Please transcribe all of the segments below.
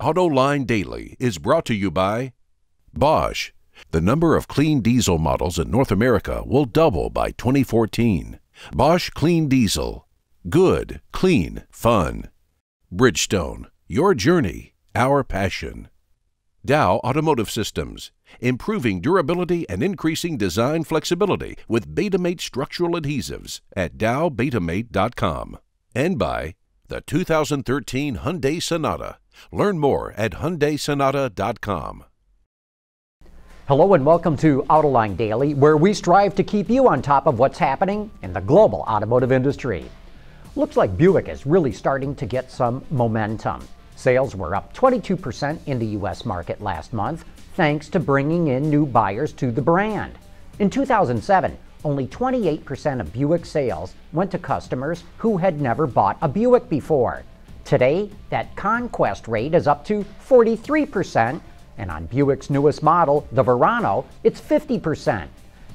Autoline Daily is brought to you by Bosch. The number of clean diesel models in North America will double by 2014. Bosch Clean Diesel. Good, clean, fun. Bridgestone. Your journey, our passion. Dow Automotive Systems. Improving durability and increasing design flexibility with Betamate structural adhesives at dowbetamate.com. And by the 2013 Hyundai Sonata. Learn more at HyundaiSonata.com. Hello and welcome to Autoline Daily, where we strive to keep you on top of what's happening in the global automotive industry. Looks like Buick is really starting to get some momentum. Sales were up 22% in the U.S. market last month, thanks to bringing in new buyers to the brand. In 2007, only 28% of Buick sales went to customers who had never bought a Buick before. Today, that conquest rate is up to 43%, and on Buick's newest model, the Verano, it's 50%.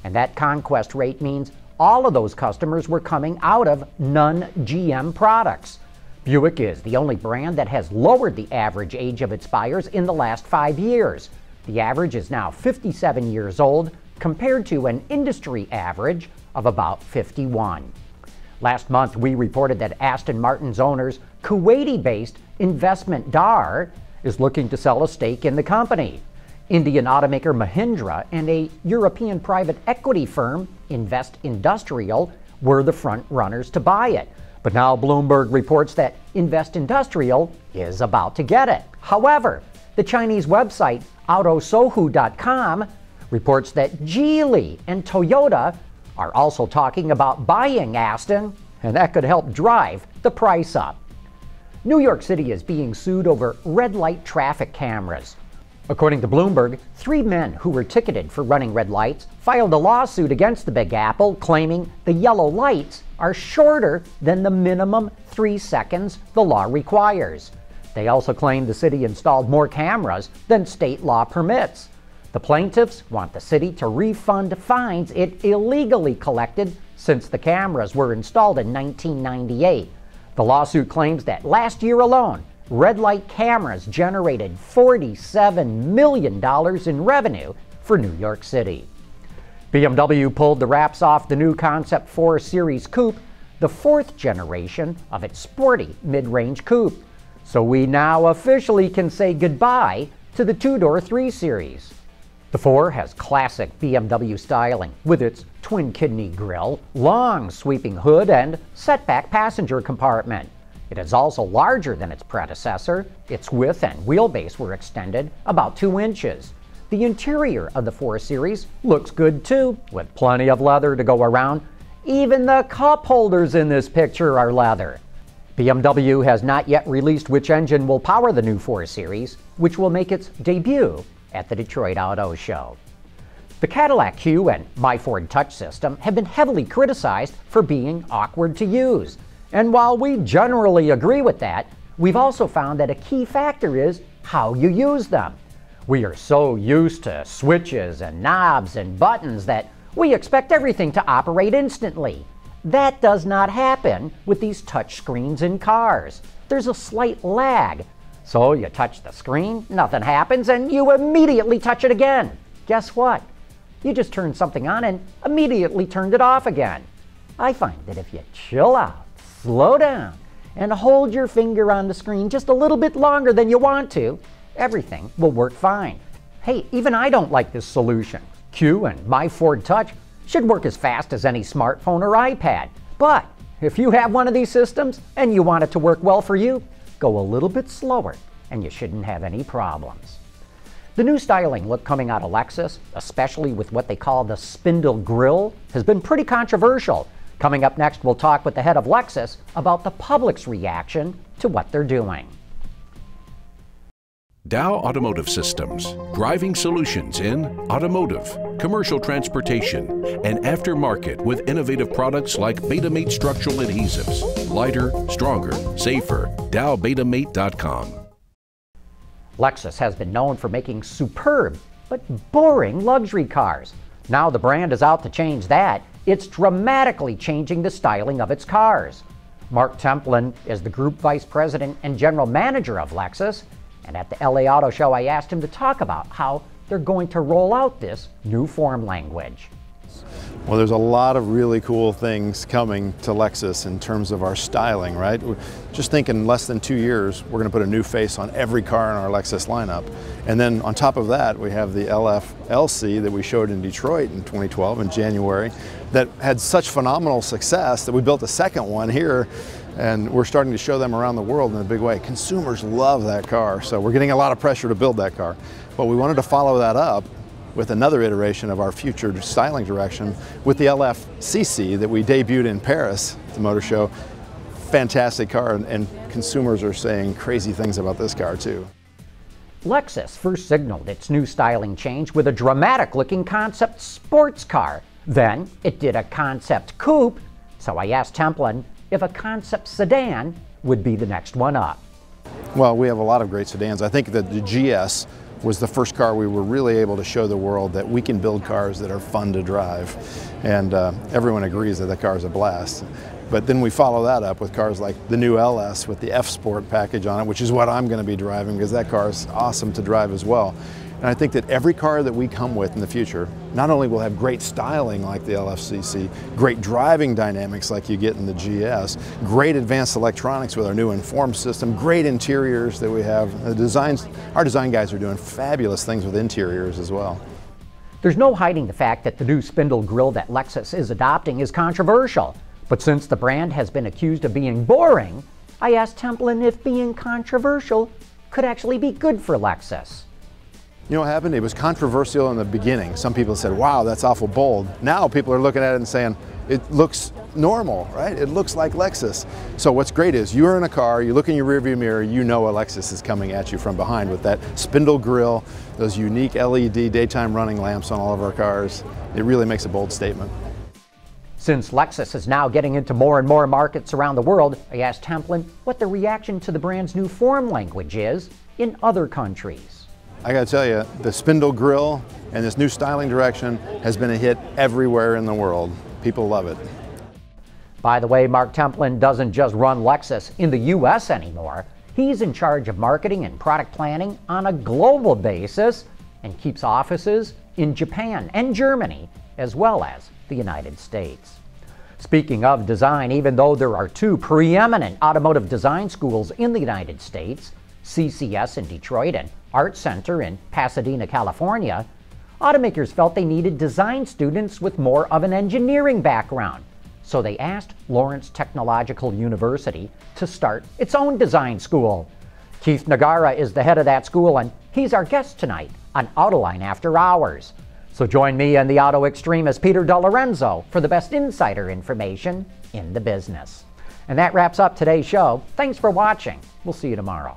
And that conquest rate means all of those customers were coming out of non-GM products. Buick is the only brand that has lowered the average age of its buyers in the last 5 years. The average is now 57 years old, compared to an industry average of about 51. Last month, we reported that Aston Martin's owner's Kuwaiti-based investment Dar is looking to sell a stake in the company. Indian automaker Mahindra and a European private equity firm, Invest Industrial, were the front runners to buy it. But now Bloomberg reports that Invest Industrial is about to get it. However, the Chinese website autosohu.com reports that Geely and Toyota are also talking about buying Aston, and that could help drive the price up. New York City is being sued over red light traffic cameras. According to Bloomberg, 3 men who were ticketed for running red lights filed a lawsuit against the Big Apple, claiming the yellow lights are shorter than the minimum 3 seconds the law requires. They also claim the city installed more cameras than state law permits. The plaintiffs want the city to refund fines it illegally collected since the cameras were installed in 1998. The lawsuit claims that last year alone, red light cameras generated $47 million in revenue for New York City. BMW pulled the wraps off the new Concept 4 Series Coupe, the 4th generation of its sporty mid-range coupe. So we now officially can say goodbye to the 2-door 3 Series. The 4 has classic BMW styling with its twin-kidney grille, long sweeping hood, and setback passenger compartment. It is also larger than its predecessor. Its width and wheelbase were extended about 2 inches. The interior of the 4 Series looks good too, with plenty of leather to go around. Even the cup holders in this picture are leather. BMW has not yet released which engine will power the new 4 Series, which will make its debut at the Detroit Auto Show. The Cadillac CUE and My Ford Touch system have been heavily criticized for being awkward to use. And while we generally agree with that, we've also found that a key factor is how you use them. We are so used to switches and knobs and buttons that we expect everything to operate instantly. That does not happen with these touch screens in cars. There's a slight lag. So you touch the screen, nothing happens, and you immediately touch it again. Guess what? You just turned something on and immediately turned it off again. I find that if you chill out, slow down, and hold your finger on the screen just a little bit longer than you want to, everything will work fine. Hey, even I don't like this solution. CUE and My Ford Touch should work as fast as any smartphone or iPad. But if you have one of these systems and you want it to work well for you, go a little bit slower and you shouldn't have any problems. The new styling look coming out of Lexus, especially with what they call the spindle grille, has been pretty controversial. Coming up next, we'll talk with the head of Lexus about the public's reaction to what they're doing. Dow Automotive Systems, driving solutions in automotive, commercial transportation, and aftermarket with innovative products like Betamate structural adhesives. Lighter, stronger, safer. DowBetamate.com. Lexus has been known for making superb but boring luxury cars. Now the brand is out to change that. It's dramatically changing the styling of its cars. Mark Templin is the Group Vice President and General Manager of Lexus, And at the LA Auto Show, I asked him to talk about how they're going to roll out this new form language. Well, there's a lot of really cool things coming to Lexus in terms of our styling, right? Just think in less than 2 years, we're going to put a new face on every car in our Lexus lineup. And then on top of that, we have the LF-LC that we showed in Detroit in 2012 in January that had such phenomenal success that we built a second one here, and we're starting to show them around the world in a big way. Consumers love that car, so we're getting a lot of pressure to build that car. But we wanted to follow that up with another iteration of our future styling direction with the LF-CC that we debuted in Paris at the motor show. Fantastic car, and consumers are saying crazy things about this car too. Lexus first signaled its new styling change with a dramatic-looking concept sports car. Then it did a concept coupe, so I asked Templin if a concept sedan would be the next one up. Well, we have a lot of great sedans. I think that the GS was the first car we were really able to show the world that we can build cars that are fun to drive. And everyone agrees that the car is a blast. But then we follow that up with cars like the new LS with the F Sport package on it, which is what I'm going to be driving because that car is awesome to drive as well. And I think that every car that we come with in the future not only will have great styling like the LF-CC, great driving dynamics like you get in the GS, great advanced electronics with our new Inform system, great interiors that we have. The designs, our design guys are doing fabulous things with interiors as well. There's no hiding the fact that the new spindle grille that Lexus is adopting is controversial. But since the brand has been accused of being boring, I asked Templin if being controversial could actually be good for Lexus. You know what happened? It was controversial in the beginning. Some people said, wow, that's awful bold. Now people are looking at it and saying, it looks normal, right? It looks like Lexus. So what's great is you're in a car, you look in your rearview mirror, you know a Lexus is coming at you from behind with that spindle grille, those unique LED daytime running lamps on all of our cars. It really makes a bold statement. Since Lexus is now getting into more and more markets around the world, I asked Templin what the reaction to the brand's new form language is in other countries. I gotta tell you, the spindle grille and this new styling direction has been a hit everywhere in the world. People love it. By the way, Mark Templin doesn't just run Lexus in the US anymore. He's in charge of marketing and product planning on a global basis and keeps offices in Japan and Germany, as well as the United States. Speaking of design, even though there are two preeminent automotive design schools in the United States, CCS in Detroit and Art Center in Pasadena, California, automakers felt they needed design students with more of an engineering background. So they asked Lawrence Technological University to start its own design school. Keith Nagara is the head of that school, and he's our guest tonight on Autoline After Hours. So join me and the auto extremist Peter DeLorenzo for the best insider information in the business. And that wraps up today's show. Thanks for watching. We'll see you tomorrow.